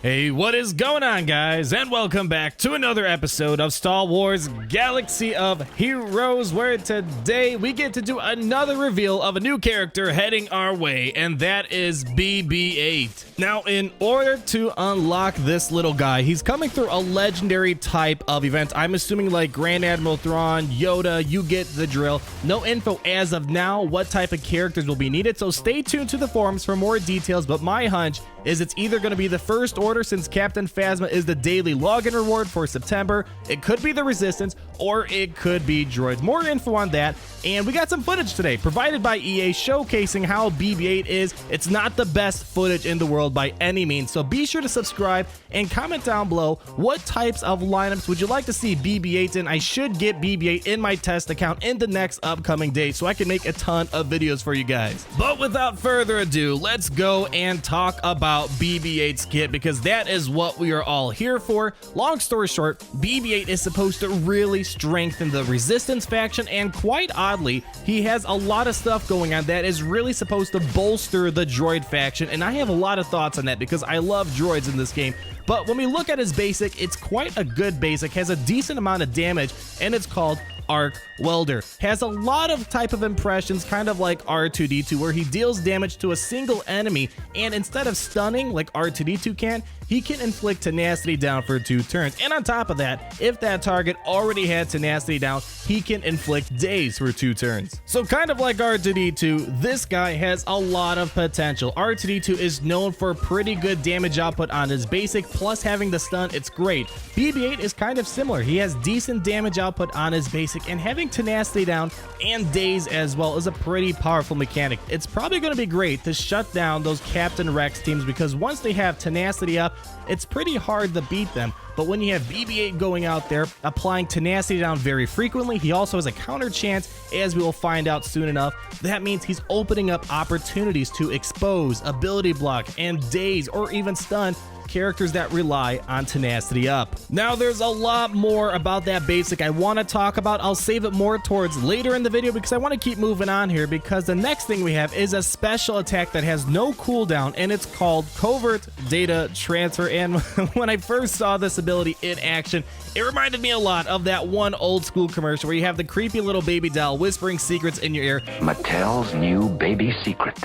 Hey, what is going on, guys? And welcome back to another episode of Star Wars Galaxy of Heroes, where today we get to do another reveal of a new character heading our way, and that is BB-8. Now, in order to unlock this little guy, he's coming through a legendary type of event. I'm assuming like Grand Admiral Thrawn, Yoda, you get the drill. No info as of now what type of characters will be needed, so stay tuned to the forums for more details, but my hunch is it's either going to be the First Order, since Captain Phasma is the daily login reward for September. It could be the Resistance, or it could be droids. More info on that, and we got some footage today provided by EA showcasing how BB-8 is. It's not the best footage in the world by any means, so be sure to subscribe and comment down below what types of lineups would you like to see BB-8 in. I should get BB-8 in my test account in the next upcoming days so I can make a ton of videos for you guys. But without further ado, let's go and talk about BB-8 Skit, because that is what we are all here for. Long story short, BB-8 is supposed to really strengthen the Resistance faction, and quite oddly, he has a lot of stuff going on that is really supposed to bolster the droid faction, and I have a lot of thoughts on that because I love droids in this game. But when we look at his basic, it's quite a good basic, has a decent amount of damage, and it's called Arc Welder. Has a lot of type of impressions, kind of like R2-D2, where he deals damage to a single enemy, and instead of stunning like R2-D2 can, he can inflict tenacity down for 2 turns. And on top of that, if that target already had tenacity down, he can inflict daze for 2 turns. So kind of like R2-D2, this guy has a lot of potential. R2-D2 is known for pretty good damage output on his basic, plus having the stun, it's great. BB-8 is kind of similar. He has decent damage output on his basic, and having tenacity down and daze as well is a pretty powerful mechanic. It's probably going to be great to shut down those Captain Rex teams, because once they have tenacity up, it's pretty hard to beat them. But when you have BB-8 going out there, applying tenacity down very frequently, he also has a counter chance, as we will find out soon enough. That means he's opening up opportunities to expose, ability block, and daze, or even stun characters that rely on tenacity up. Now, there's a lot more about that basic I want to talk about. I'll save it more towards later in the video because I want to keep moving on here, because the next thing we have is a special attack that has no cooldown, and it's called Covert Data Transfer. And when I first saw this ability in action, it reminded me a lot of that one old school commercial where you have the creepy little baby doll whispering secrets in your ear. Mattel's new baby secret.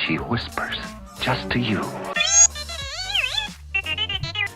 She whispers just to you.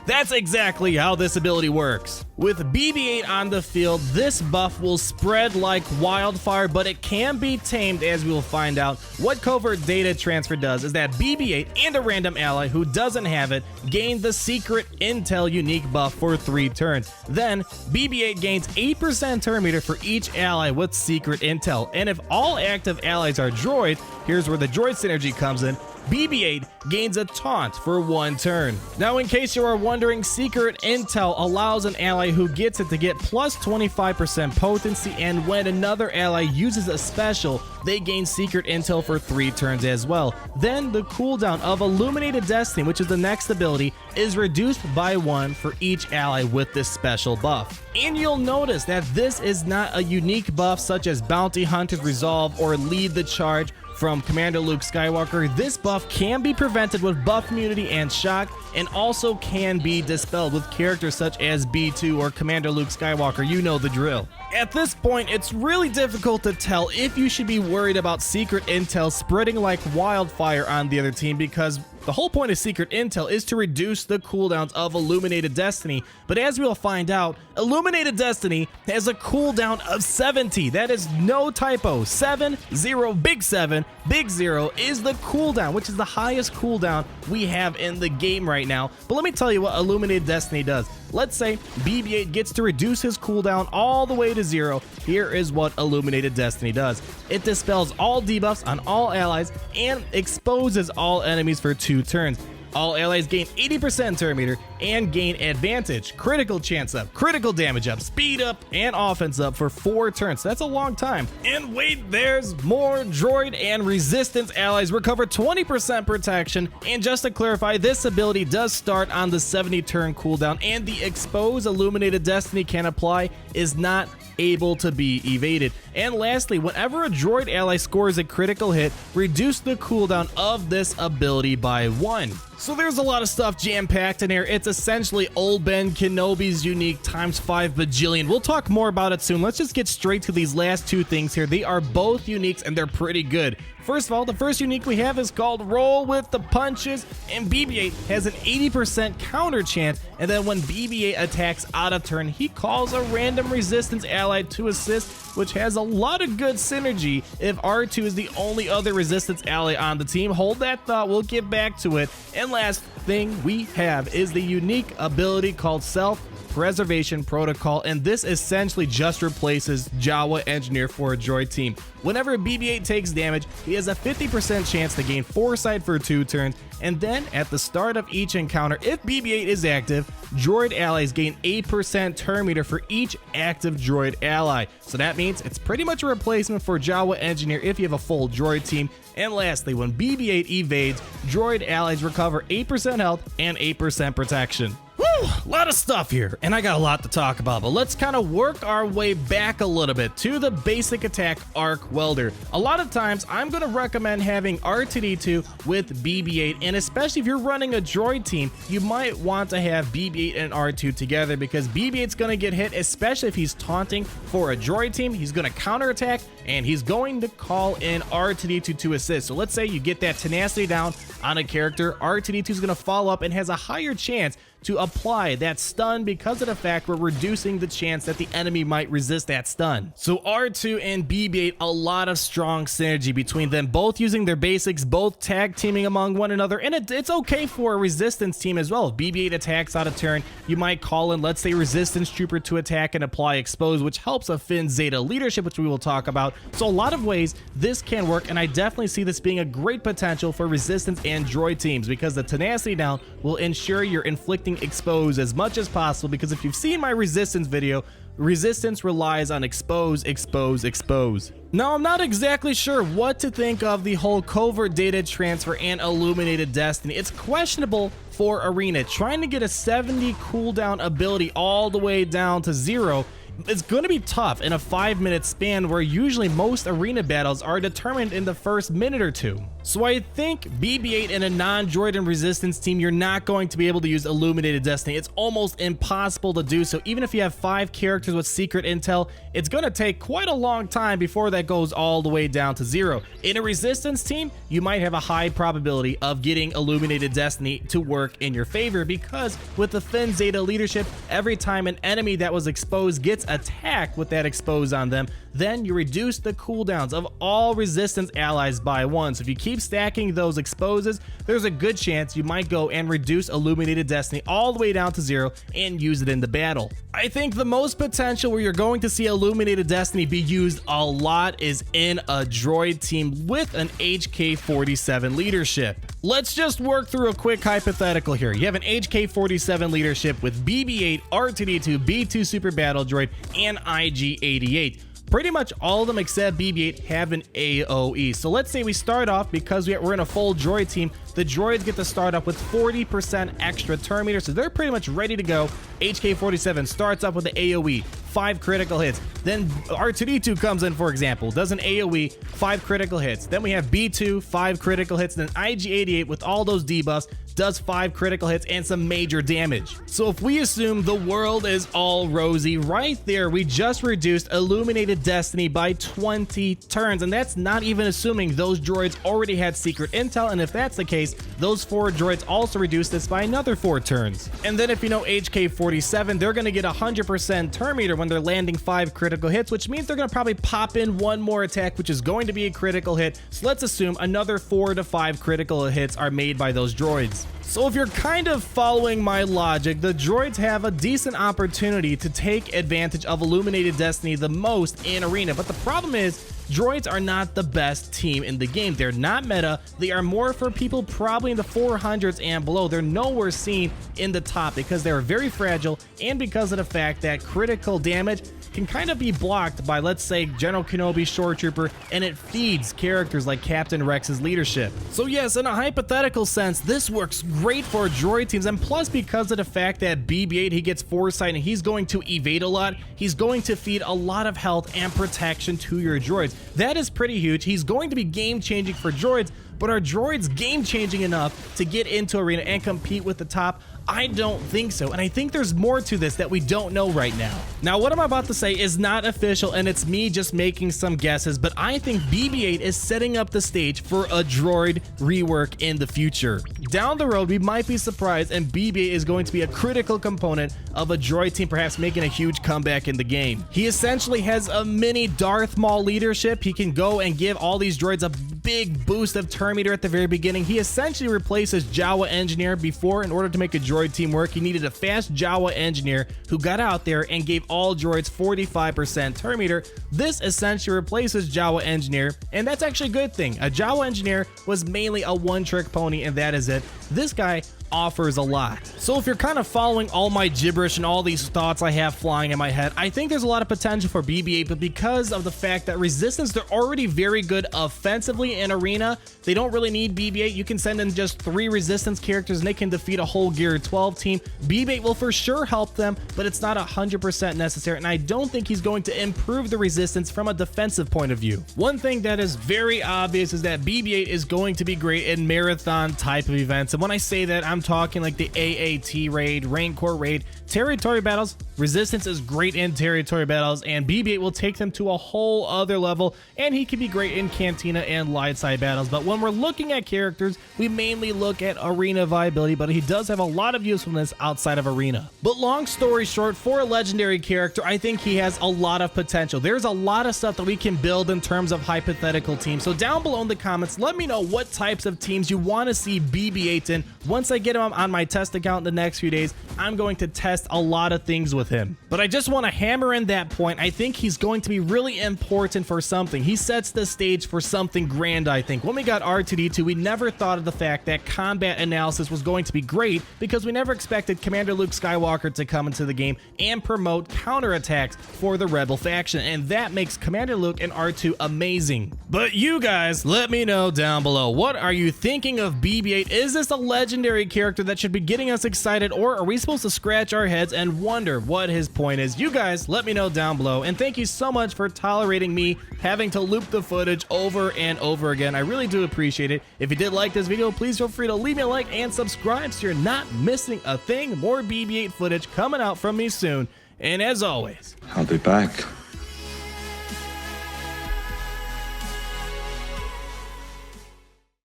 That's exactly how this ability works. With BB-8 on the field, this buff will spread like wildfire, but it can be tamed, as we will find out. What Covert Data Transfer does is that BB-8 and a random ally who doesn't have it gain the secret intel unique buff for 3 turns. Then, BB-8 gains 8% turn meter for each ally with secret intel, and if all active allies are droids, here's where the Droid Synergy comes in, BB-8 gains a taunt for 1 turn. Now, in case you are wondering, secret intel allows an ally who gets it to get plus 25% potency, and when another ally uses a special, they gain secret intel for 3 turns as well. Then the cooldown of Illuminated Destiny, which is the next ability, is reduced by 1 for each ally with this special buff. And you'll notice that this is not a unique buff such as Bounty Hunter's Resolve or Lead the Charge from Commander Luke Skywalker. This buff can be prevented with buff immunity and shock, and also can be dispelled with characters such as B2 or Commander Luke Skywalker. You know the drill. At this point, it's really difficult to tell if you should be worried about secret intel spreading like wildfire on the other team, because the whole point of secret intel is to reduce the cooldowns of Illuminated Destiny. But as we'll find out, Illuminated Destiny has a cooldown of 70. That is no typo. 7, 0, big 7, big 0 is the cooldown, which is the highest cooldown we have in the game right now. But let me tell you what Illuminated Destiny does. Let's say BB-8 gets to reduce his cooldown all the way to 0. Here is what Illuminated Destiny does. It dispels all debuffs on all allies and exposes all enemies for 2 turns. All allies gain 80% turn meter and gain advantage, critical chance up, critical damage up, speed up, and offense up for 4 turns. That's a long time. And wait, there's more. Droid and Resistance allies recover 20% protection. And just to clarify, this ability does start on the 70 turn cooldown, and the expose Illuminated Destiny can apply is not able to be evaded. And lastly, whenever a droid ally scores a critical hit, reduce the cooldown of this ability by 1. So there's a lot of stuff jam-packed in here. It's essentially old Ben Kenobi's unique times 5 bajillion. We'll talk more about it soon. Let's just get straight to these last two things here. They are both uniques and they're pretty good. First of all, the first unique we have is called Roll with the Punches, and BB-8 has an 80% counter chance, and then when BB-8 attacks out of turn, he calls a random resistance ally to assist, which has a lot of good synergy if R2 is the only other resistance ally on the team. Hold that thought, we'll get back to it. And last thing we have is the unique ability called Self-Preservation Protocol, and this essentially just replaces Jawa Engineer for a droid team. Whenever BB-8 takes damage, he has a 50% chance to gain Foresight for 2 turns, and then at the start of each encounter, if BB-8 is active, droid allies gain 8% turn meter for each active droid ally. So that means it's pretty much a replacement for Jawa Engineer if you have a full droid team. And lastly, when BB-8 evades, droid allies recover 8% health and 8% protection. Woo! A lot of stuff here, and I got a lot to talk about, but let's kind of work our way back a little bit to the basic attack Arc Welder. A lot of times, I'm going to recommend having R2-D2 with BB-8, and especially if you're running a droid team, you might want to have BB-8 and R2 together because BB-8's going to get hit, especially if he's taunting for a droid team. He's going to counterattack, and he's going to call in R2-D2 to assist. So let's say you get that tenacity down on a character, R2-D2 is going to follow up and has a higher chance to apply that stun because of the fact we're reducing the chance that the enemy might resist that stun. So R2 and BB-8, a lot of strong synergy between them, both using their basics, both tag teaming among one another, and it's okay for a resistance team as well. If BB-8 attacks out of turn, you might call in, let's say, Resistance Trooper to attack and apply Expose, which helps a Finn Zeta leadership, which we will talk about. So a lot of ways this can work, and I definitely see this being a great potential for Resistance and droid teams because the tenacity down will ensure you're inflicting Expose as much as possible, because if you've seen my Resistance video, Resistance relies on expose, expose, expose. Now, I'm not exactly sure what to think of the whole Covert data transfer and Illuminated Destiny. It's questionable for Arena. Trying to get a 70 cooldown ability all the way down to 0 it's going to be tough in a 5-minute span where usually most arena battles are determined in the first minute or two. So I think BB-8 in a non-droid and resistance team, you're not going to be able to use Illuminated Destiny. It's almost impossible to do so. Even if you have 5 characters with secret intel, it's going to take quite a long time before that goes all the way down to 0. In a resistance team, you might have a high probability of getting Illuminated Destiny to work in your favor because with the Finn Zeta leadership, every time an enemy that was exposed gets attacked with that expose on them, then you reduce the cooldowns of all resistance allies by 1. So if you keep stacking those exposes, there's a good chance you might go and reduce Illuminated Destiny all the way down to 0 and use it in the battle. I think the most potential where you're going to see Illuminated Destiny be used a lot is in a droid team with an HK-47 leadership. Let's just work through a quick hypothetical here. You have an HK-47 leadership with BB-8, R2-D2, B2 Super Battle Droid, and IG-88. Pretty much all of them except BB-8 have an AoE. So let's say we start off, because we're in a full droid team, the droids get to start up with 40% extra turn meter, so they're pretty much ready to go. HK-47 starts up with the AoE, 5 critical hits. Then R2-D2 comes in, for example, does an AoE, 5 critical hits. Then we have B2, 5 critical hits. Then IG-88 with all those debuffs does 5 critical hits and some major damage. So if we assume the world is all rosy, right there we just reduced Illuminated Destiny by 20 turns, and that's not even assuming those droids already had secret intel, and if that's the case, those 4 droids also reduced this by another 4 turns. And then if you know HK-47, they're going to get 100% turn meter when they're landing 5 critical hits, which means they're going to probably pop in 1 more attack, which is going to be a critical hit. So let's assume another 4 to 5 critical hits are made by those droids. So if you're kind of following my logic, the droids have a decent opportunity to take advantage of Illuminated Destiny the most in Arena, but the problem is droids are not the best team in the game. They're not meta. They are more for people probably in the 400s and below. They're nowhere seen in the top because they're very fragile and because of the fact that critical damage can kind of be blocked by, let's say, General Kenobi's Shore Trooper, and it feeds characters like Captain Rex's leadership. So yes, in a hypothetical sense, this works great for droid teams, and plus because of the fact that BB-8, he gets foresight and he's going to evade a lot, he's going to feed a lot of health and protection to your droids. That is pretty huge. He's going to be game-changing for droids, but are droids game-changing enough to get into Arena and compete with the top? I don't think so, and I think there's more to this that we don't know right now. Now, what I'm about to say is not official, and it's me just making some guesses, but I think BB-8 is setting up the stage for a droid rework in the future. Down the road, we might be surprised, and BB-8 is going to be a critical component of a droid team, perhaps making a huge comeback in the game. He essentially has a mini Darth Maul leadership. He can go and give all these droids a big boost of turn meter at the very beginning. He essentially replaces Jawa Engineer. Before, in order to make a droid team work, he needed a fast Jawa Engineer who got out there and gave all droids 45% turn meter. This essentially replaces Jawa Engineer, and that's actually a good thing. A Jawa Engineer was mainly a one-trick pony, and that is it. This guy offers a lot. So if you're kind of following all my gibberish and all these thoughts I have flying in my head, I think there's a lot of potential for BB-8, but because of the fact that Resistance, they're already very good offensively in Arena, they don't really need BB-8. You can send in just 3 Resistance characters and they can defeat a whole Gear 12 team. BB-8 will for sure help them, but it's not 100% necessary, and I don't think he's going to improve the Resistance from a defensive point of view. One thing that is very obvious is that BB-8 is going to be great in marathon type of events, and when I say that, I'm talking like the AAT raid, Rancor raid, territory battles. Resistance is great in territory battles, and BB-8 will take them to a whole other level, and he can be great in Cantina and light side battles. But when we're looking at characters, we mainly look at Arena viability, but he does have a lot of usefulness outside of Arena. But long story short, for a legendary character, I think he has a lot of potential. There's a lot of stuff that we can build in terms of hypothetical teams. So down below in the comments, let me know what types of teams you want to see BB-8 in. Once I get him on my test account in the next few days, I'm going to test a lot of things with him. But I just want to hammer in that point. I think he's going to be really important for something. He sets the stage for something grand, I think. When we got R2-D2, we never thought of the fact that combat analysis was going to be great because we never expected Commander Luke Skywalker to come into the game and promote counterattacks for the Rebel faction, and that makes Commander Luke and R2 amazing. But you guys, let me know down below. What are you thinking of BB-8? Is this a legendary character that should be getting us excited, or are we supposed to scratch our heads and wonder what his point is? You guys, let me know down below, and thank you so much for tolerating me having to loop the footage over and over again. I really do appreciate it. If you did like this video, please feel free to leave me a like and subscribe so you're not missing a thing. More BB-8 footage coming out from me soon, and as always, I'll be back.